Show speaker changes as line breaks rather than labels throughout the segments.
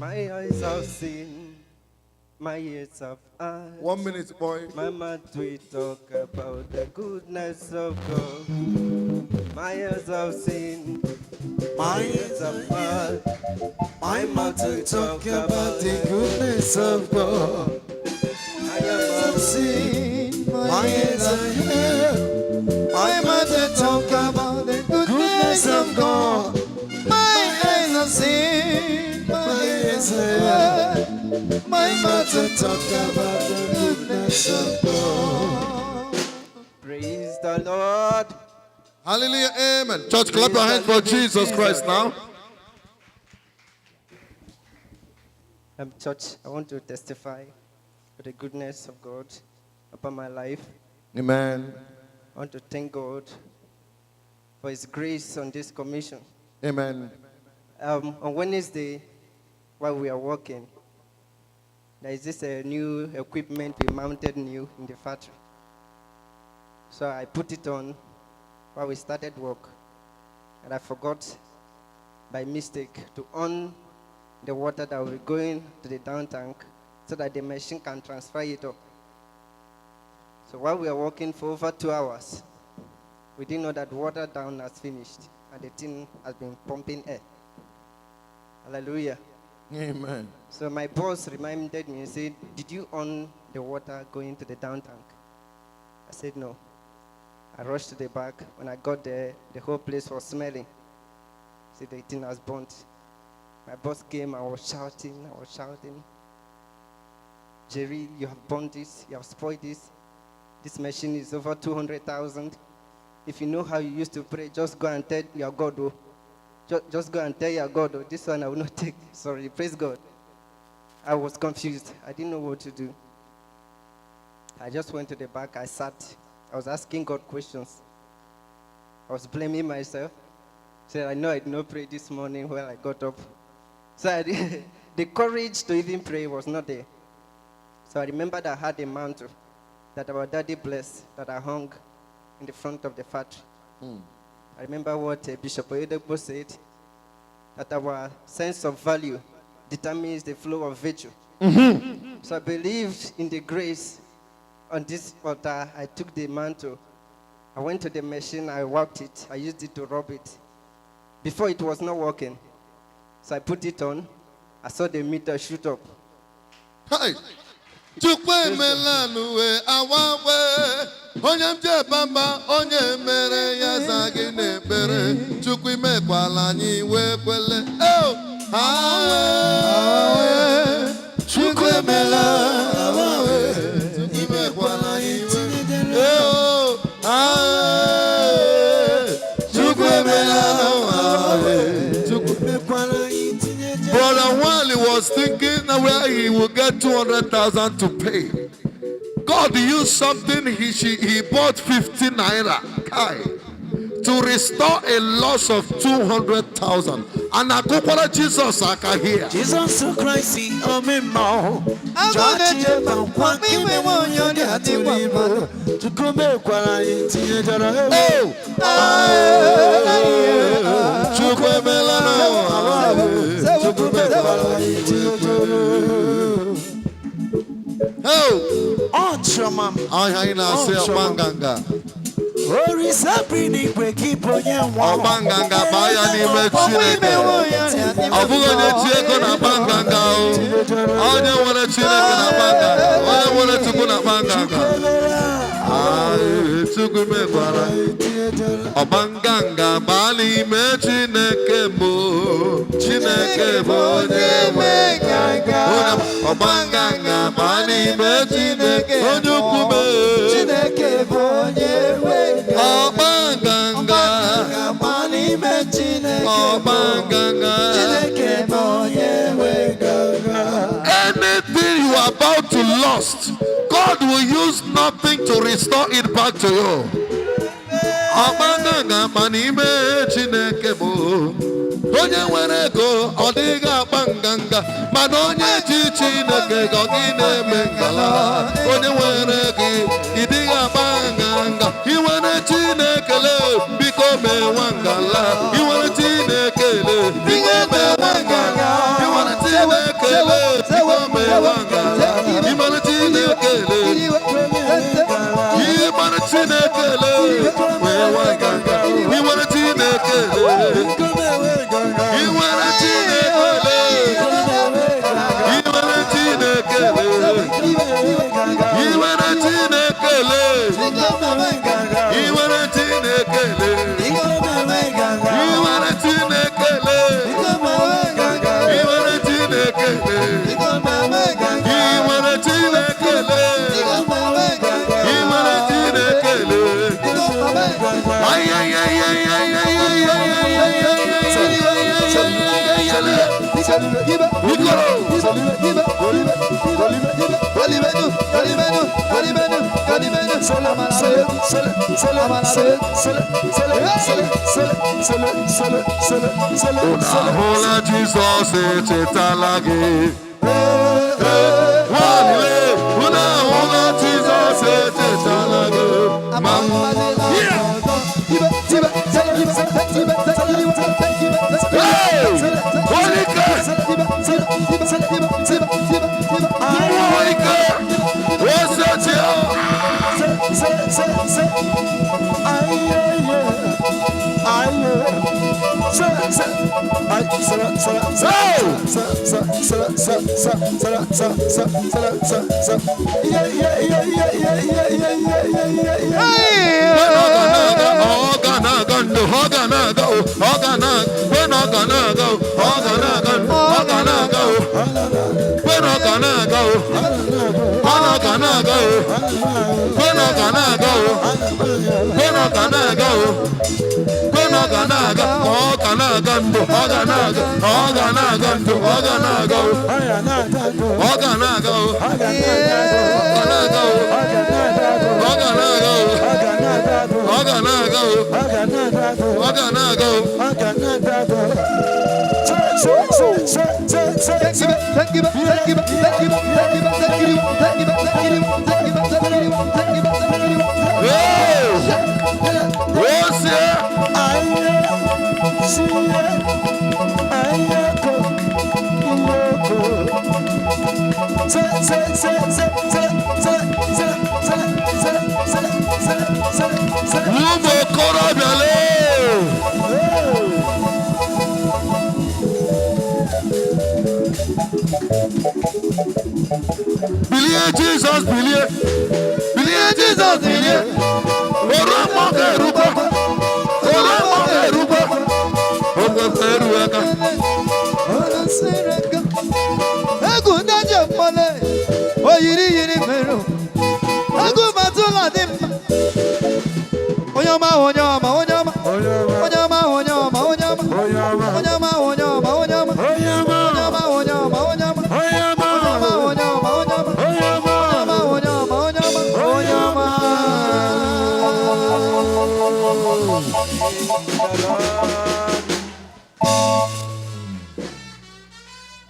My eyes have seen, my ears have heard.
1 minute, boy.
My mouth will talk about the goodness of God. My ears have seen, my ears have heard. My mouth will talk about the goodness of God. My ears have seen, my ears have heard. My mouth will talk about the goodness of God. My eyes have seen, my ears have heard. My mouth will talk about the goodness of God. Praise the Lord.
Hallelujah, amen. Church, clap your hands for Jesus Christ now.
Church, I want to testify for the goodness of God upon my life.
Amen.
I want to thank God for His grace on this commission.
Amen.
On Wednesday, while we are working, there is this new equipment we mounted new in the factory. So I put it on while we started work, and I forgot by mistake to on the water that will be going to the down tank so that the machine can transfer it up. So while we are working for over 2 hours, we didn't know that water down has finished and the thing has been pumping air. Hallelujah.
Amen.
So my boss reminded me and said, "Did you on the water going to the down tank?" I said, "No." I rushed to the back. When I got there, the whole place was smelling. I said, "The thing has burnt." My boss came, I was shouting. "Jerry, you have burnt this, you have spoiled this. This machine is over 200,000. If you know how you used to pray, just go and tell your God, oh. Just go and tell your God, oh, this one I will not take." Sorry, praise God. I was confused. I didn't know what to do. I just went to the back, I sat. I was asking God questions. I was blaming myself. Said, "I know I did not pray this morning when I got up." So the courage to even pray was not there. So I remembered I had a mantle that our daddy blessed that I hung in the front of the factory. I remember what Bishop Oyedebo said, that our sense of value determines the flow of virtue. So I believed in the grace on this altar. I took the mantle. I went to the machine, I worked it, I used it to rub it. Before it was not working. So I put it on. I saw the meter shoot up.
Hey. Chukwe melanu we awawe onyamje bamba onye mere ya zagi nebere chukwe mekwala nyi we kwele oh awe chukwe melanu awawe chukwe mekwala nyi we oh awe chukwe melanu awawe chukwe mekwala nyi. Brother Wally was thinking where he would get 200,000 to pay. God used something, he bought 50 naira to restore a loss of 200,000. And I go for Jesus, I can hear.
Jesus Christ, oh me more. Oh, Chama.
I say Manganga.
Obanganga
baya ni mechireke. Abugonye chieko na banganga. Onye wole chireke na banganga. Onye wole tuku na banganga. Tuku me gwara. Obanganga bali mechineke mo. Chineke mo nyewe. Obanganga bali mechineke onyukume. Chineke mo nyewe. Obanganga bali mechineke. Obanganga Chineke mo nyewe. Anything you are about to lost, God will use nothing to restore it back to you. Obanganga manime Chineke mo. Onye nwere ego ọ dịghị agba nganga mana onye ji Chineke gọ gị na-eme ngala. Onye nwere ego ị dịghị agba nganga. I nwere Chineke le biko mewa ngala. I nwere Chineke le biko mewa ngala. I nwere Chineke Hola Jesus, etalage. Una hola Jesus, etalage. Mama, Believe Jesus, believe Jesus, believe.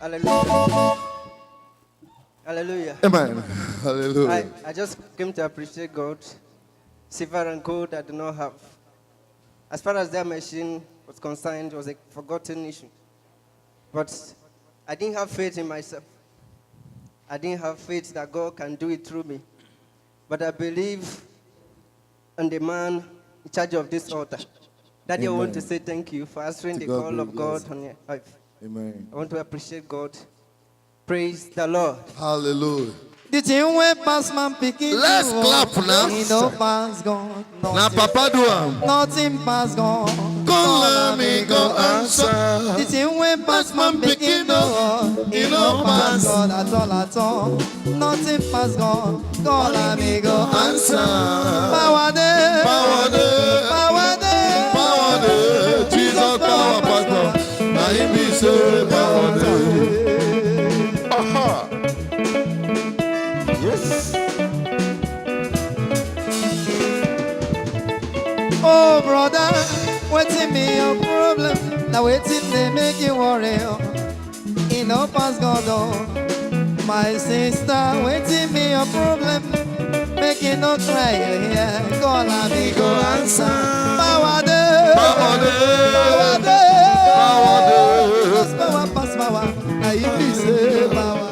Hallelujah. Hallelujah.
Amen. Hallelujah.
I just came to appreciate God. Silver and gold I do not have. As far as that machine was concerned, it was a forgotten issue. But I didn't have faith in myself. I didn't have faith that God can do it through me. But I believe in the man in charge of this altar. Daddy, I want to say thank you for answering the call of God on your life.
Amen.
I want to appreciate God. Praise the Lord.
Hallelujah.
The thing when pass man picking.
Let's clap now.
He no pass God.
Now, Papa do am.
Nothing pass God.
Come let me go answer.
The thing when pass man picking. He no pass God at all. Nothing pass God. God let me go answer. Power there.
Power there.
Power there.
Power there. Jesus power pastor. Now he be so power there. Aha. Yes.
Oh brother, waiting me your problem. Now waiting they make you worry. He no pass God oh. My sister, waiting me your problem. Make you no cry yeah. God let me go answer. Power there.
Power there.
Power there.
Power there.
Pass power, pass power. if you say power.